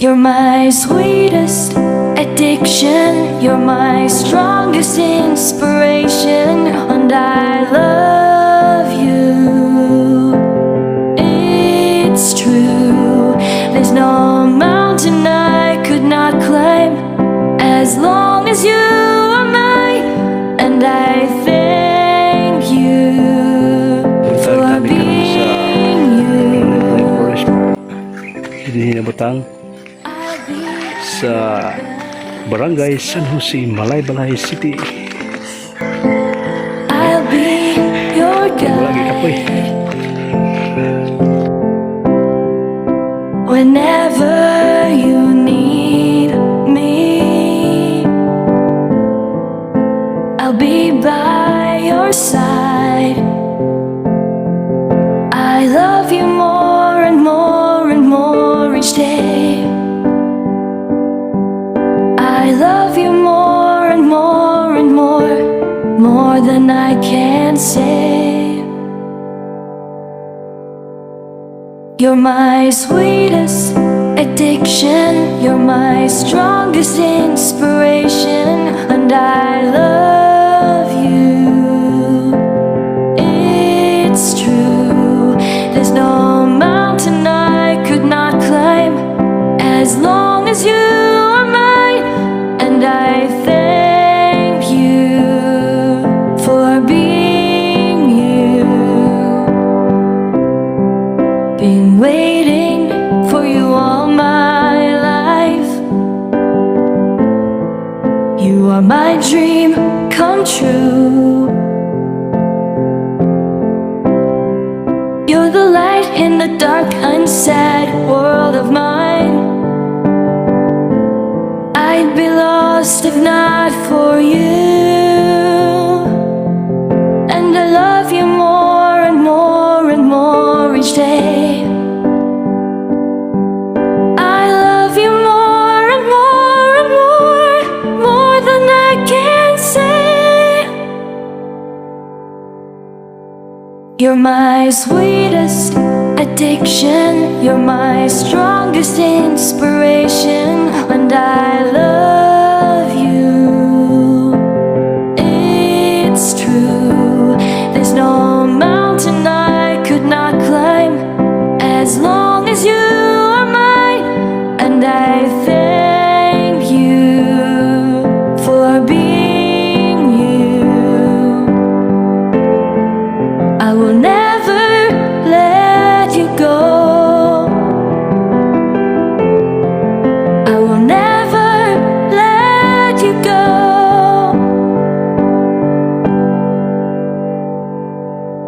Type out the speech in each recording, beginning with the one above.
You're my sweetest addiction, you're my strongest inspiration, and I love you. It's true, there's no mountain I could not climb as long as you are mine, and I thank you for being you. Hinabutang sa Barangay San Jose, Malayalay City. I'll be your guide whenever you need me. I'll be by your side. I love you more and more and more each day. I love you more and more and more than I can say. You're my sweetest addiction, you're my strongest inspiration, and I love you. It's true, there's no mountain I could not climb as long as you are mine, and I thank you for being you. Been waiting for you all my life. You are my dream come true. You're the light in the dark, unsad world of mine. I'd be lost if not for you, and I love you more and more and more each day. I love you more and more and more than I can say. You're my sweetest addiction, you're my strongest inspiration, and I love you. It's true, there's no mountain I could not climb as long as you are mine, and I thank you for being you. I will never let you go. I will never let you go.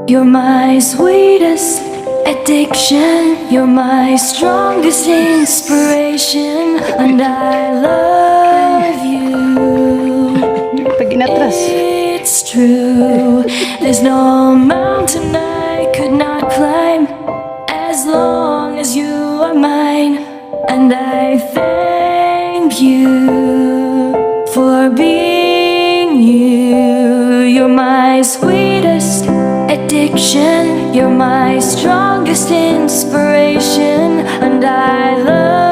You're my sweetest addiction, you're my strongest inspiration, and I love you. It's true, there's no mountain I could not climb as long as you are mine, and I thank you for being you. You're my sweetest addiction, you're my strongest inspiration, and I love